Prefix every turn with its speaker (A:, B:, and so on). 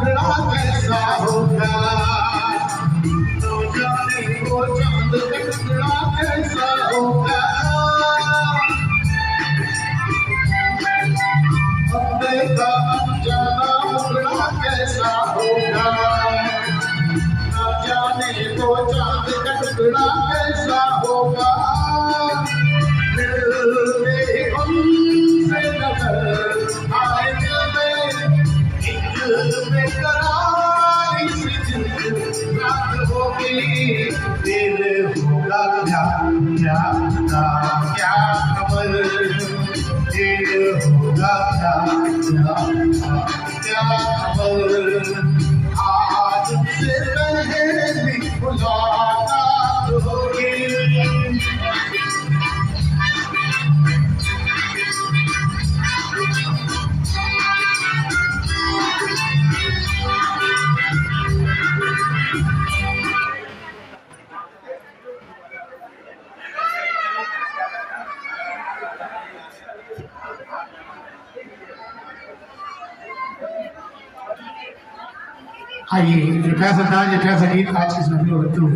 A: टुकड़ा कैसा होगा, तो जाने वो चांद का टुकड़ा कैसा होगा। अपने का अनजाना टुकड़ा कैसा होगा, न जाने वो चांद का टुकड़ा कैसा होगा। दिल होगा क्या क्या क्या खबर, दिल होगा क्या क्या क्या खबर। आज से पहले मुलाकात होगी। आइए ये प्यासा था, ये प्यासा गीत आज की इस महफिल में बदलू।